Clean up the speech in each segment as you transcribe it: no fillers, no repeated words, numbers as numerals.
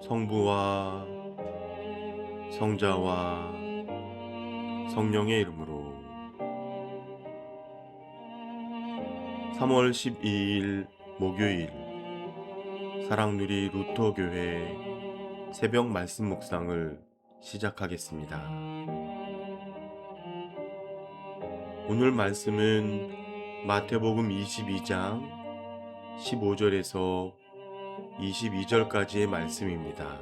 성부와 성자와 성령의 이름으로 3월 12일 목요일 사랑누리 루터교회 새벽 말씀 묵상을 시작하겠습니다. 오늘 말씀은 마태복음 22장 15절에서 22절까지의 말씀입니다.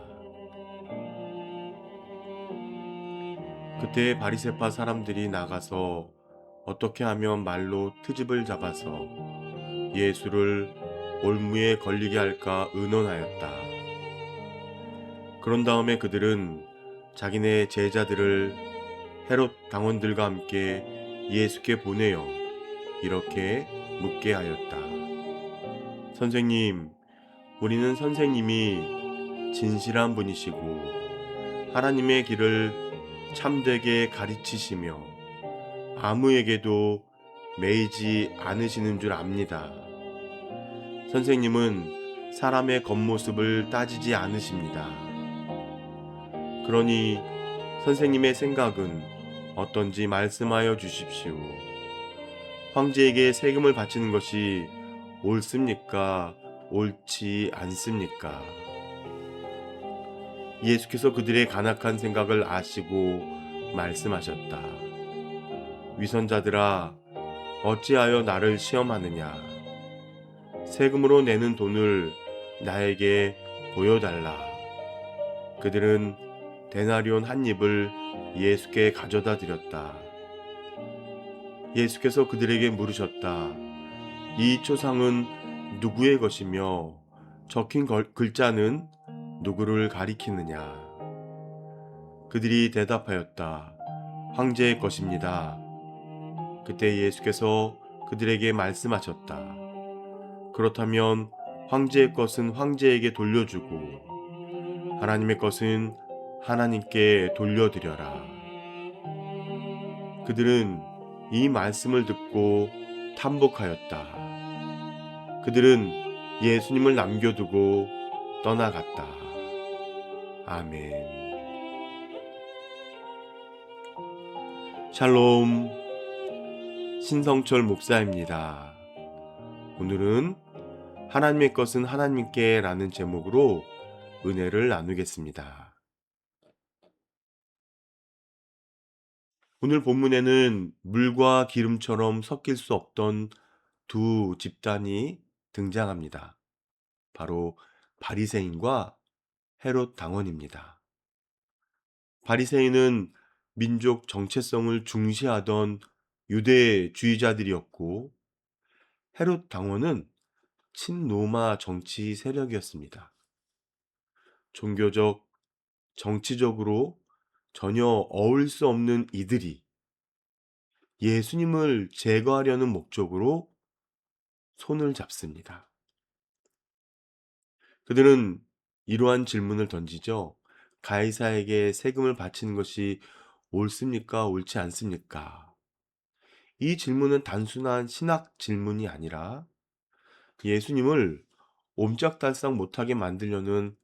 그때 바리새파 사람들이 나가서 어떻게 하면 말로 트집을 잡아서 예수를 올무에 걸리게 할까 의논하였다. 그런 다음에 그들은 자기네 제자들을 헤롯 당원들과 함께 예수께 보내어 이렇게 묻게 하였다. 선생님, 우리는 선생님이 진실한 분이시고 하나님의 길을 참되게 가르치시며 아무에게도 매이지 않으시는 줄 압니다. 선생님은 사람의 겉모습을 따지지 않으십니다. 그러니 선생님의 생각은 어떤지 말씀하여 주십시오. 황제에게 세금을 바치는 것이 옳습니까? 옳지 않습니까? 예수께서 그들의 간악한 생각을 아시고 말씀하셨다. 위선자들아, 어찌하여 나를 시험하느냐? 세금으로 내는 돈을 나에게 보여달라. 그들은 데나리온 한 입을 예수께 가져다 드렸다. 예수께서 그들에게 물으셨다. 이 초상은 누구의 것이며 적힌 글자는 누구를 가리키느냐? 그들이 대답하였다. 황제의 것입니다. 그때 예수께서 그들에게 말씀하셨다. 그렇다면 황제의 것은 황제에게 돌려주고 하나님의 것은 하나님께 돌려드려라. 그들은 이 말씀을 듣고 탐복하였다. 그들은 예수님을 남겨두고 떠나갔다. 아멘. 샬롬, 신성철 목사입니다. 오늘은 하나님의 것은 하나님께 라는 제목으로 은혜를 나누겠습니다. 오늘 본문에는 물과 기름처럼 섞일 수 없던 두 집단이 등장합니다. 바로 바리새인과 헤롯 당원입니다. 바리새인은 민족 정체성을 중시하던 유대주의자들이었고 헤롯 당원은 친로마 정치 세력이었습니다. 종교적, 정치적으로 전혀 어울 수 없는 이들이 예수님을 제거하려는 목적으로 손을 잡습니다. 그들은 이러한 질문을 던지죠. 가이사에게 세금을 바치는 것이 옳습니까? 옳지 않습니까? 이 질문은 단순한 신학 질문이 아니라 예수님을 옴짝달싹 못하게 만들려는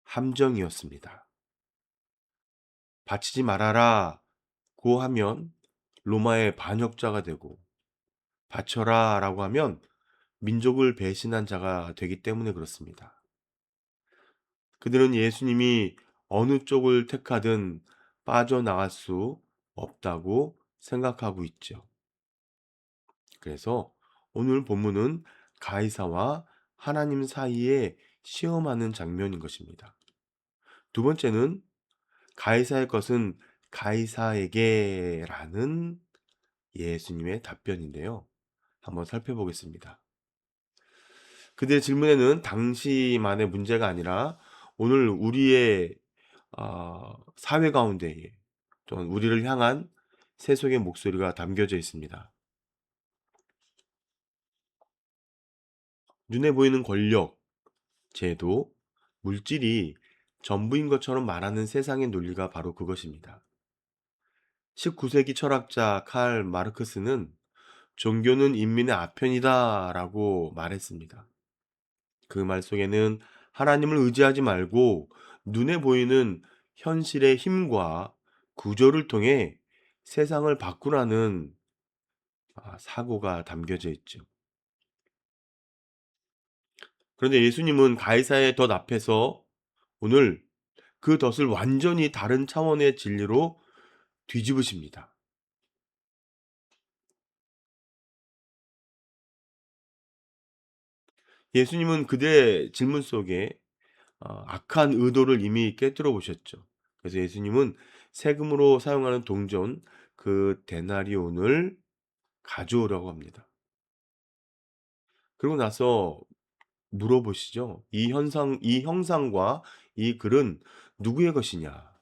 함정이었습니다. 바치지 말아라 고 하면 로마의 반역자가 되고 바쳐라 라고 하면 민족을 배신한 자가 되기 때문에 그렇습니다. 그들은 예수님이 어느 쪽을 택하든 빠져나갈 수 없다고 생각하고 있죠. 그래서 오늘 본문은 가이사와 하나님 사이에 시험하는 장면인 것입니다. 두 번째는 가이사의 것은 가이사에게 라는 예수님의 답변인데요. 한번 살펴보겠습니다. 그들의 질문에는 당시만의 문제가 아니라 오늘 우리의 사회 가운데에 또한 우리를 향한 세속의 목소리가 담겨져 있습니다. 눈에 보이는 권력, 제도, 물질이 전부인 것처럼 말하는 세상의 논리가 바로 그것입니다. 19세기 철학자 칼 마르크스는 종교는 인민의 아편이다라고 말했습니다. 그 말 속에는 하나님을 의지하지 말고 눈에 보이는 현실의 힘과 구조를 통해 세상을 바꾸라는 사고가 담겨져 있죠. 그런데 예수님은 가이사의 덫 앞에서 오늘 그 덫을 완전히 다른 차원의 진리로 뒤집으십니다. 예수님은 그들의 질문 속에 악한 의도를 이미 꿰뚫어 보셨죠. 그래서 예수님은 세금으로 사용하는 동전 그 데나리온을 가져오라고 합니다. 그러고 나서 물어보시죠. 이 형상과 이 글은 누구의 것이냐?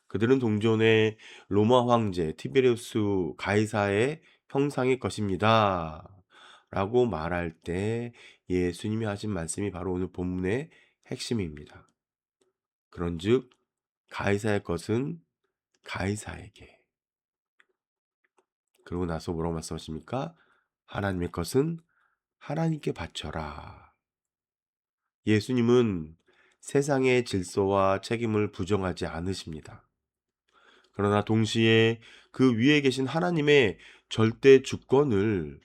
그들은 동전의 로마 황제 티베리우스 가이사의 형상일 것입니다. 라고 말할 때 예수님이 하신 말씀이 바로 오늘 본문의 핵심입니다. 그런즉 가이사의 것은 가이사에게. 그러고 나서 뭐라고 말씀하십니까? 하나님의 것은 하나님께 바쳐라. 예수님은 세상의 질서와 책임을 부정하지 않으십니다. 그러나 동시에 그 위에 계신 하나님의 절대 주권을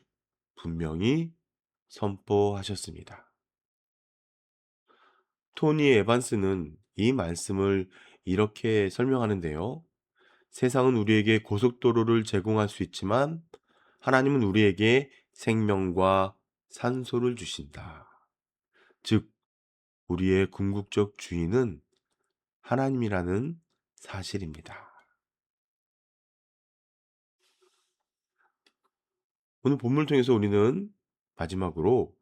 분명히 선포하셨습니다. 토니 에반스는 이 말씀을 이렇게 설명하는데요. 세상은 우리에게 고속도로를 제공할 수 있지만 하나님은 우리에게 생명과 산소를 주신다. 즉, 우리의 궁극적 주인은 하나님이라는 사실입니다. 오늘 본문을 통해서 우리는 마지막으로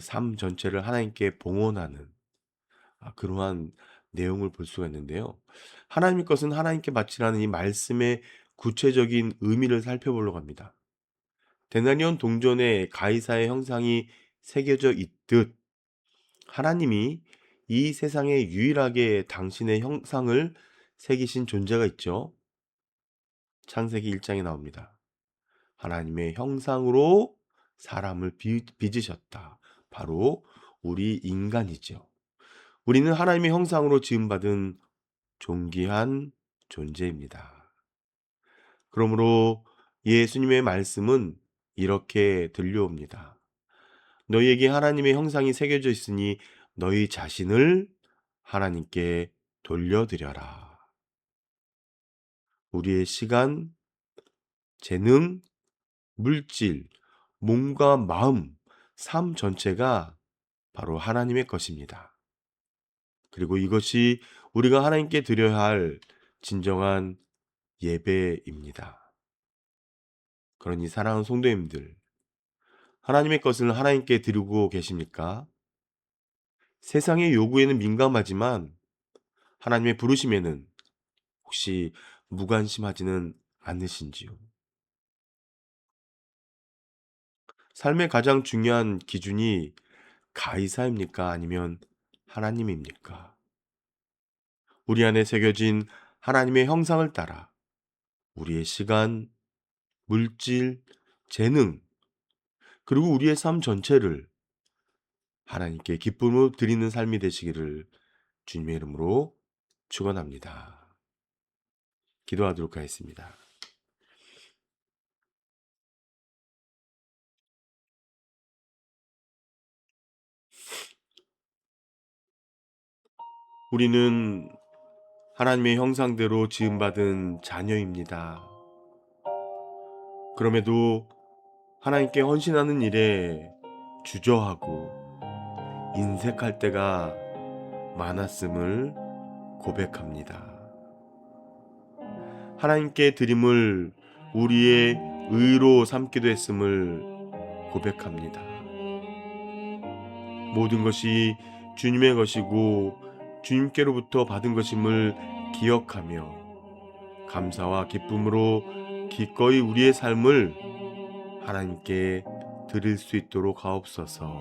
삶 전체를 하나님께 봉헌하는 그러한 내용을 볼 수가 있는데요. 하나님의 것은 하나님께 바치라는 이 말씀의 구체적인 의미를 살펴보려고 합니다. 데나리온 동전에 가이사의 형상이 새겨져 있듯 하나님이 이 세상에 유일하게 당신의 형상을 새기신 존재가 있죠. 창세기 1장에 나옵니다. 하나님의 형상으로 사람을 빚으셨다. 바로 우리 인간이죠. 우리는 하나님의 형상으로 지음받은 존귀한 존재입니다. 그러므로 예수님의 말씀은 이렇게 들려옵니다. 너희에게 하나님의 형상이 새겨져 있으니 너희 자신을 하나님께 돌려드려라. 우리의 시간, 재능, 물질, 몸과 마음, 삶 전체가 바로 하나님의 것입니다. 그리고 이것이 우리가 하나님께 드려야 할 진정한 예배입니다. 그러니 사랑하는 성도님들, 하나님의 것을 하나님께 드리고 계십니까? 세상의 요구에는 민감하지만 하나님의 부르심에는 혹시 무관심하지는 않으신지요? 삶의 가장 중요한 기준이 가이사입니까? 아니면 하나님입니까? 우리 안에 새겨진 하나님의 형상을 따라 우리의 시간, 물질, 재능, 그리고 우리의 삶 전체를 하나님께 기쁨으로 드리는 삶이 되시기를 주님의 이름으로 축원합니다. 기도하도록 하겠습니다. 우리는 하나님의 형상대로 지음받은 자녀입니다. 그럼에도 하나님께 헌신하는 일에 주저하고 인색할 때가 많았음을 고백합니다. 하나님께 드림을 우리의 의로 삼기도 했음을 고백합니다. 모든 것이 주님의 것이고 주님께로부터 받은 것임을 기억하며 감사와 기쁨으로 기꺼이 우리의 삶을 하나님께 드릴 수 있도록 하옵소서.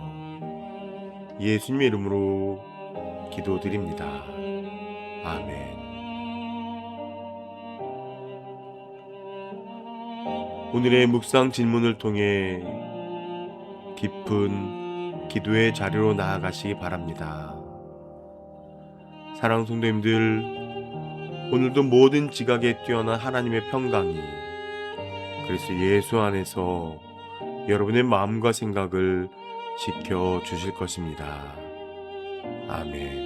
예수님의 이름으로 기도드립니다. 아멘. 오늘의 묵상 질문을 통해 깊은 기도의 자리로 나아가시기 바랍니다. 사랑하는 성도님들, 오늘도 모든 지각에 뛰어난 하나님의 평강이 그리스도 예수 안에서 여러분의 마음과 생각을 지켜주실 것입니다. 아멘.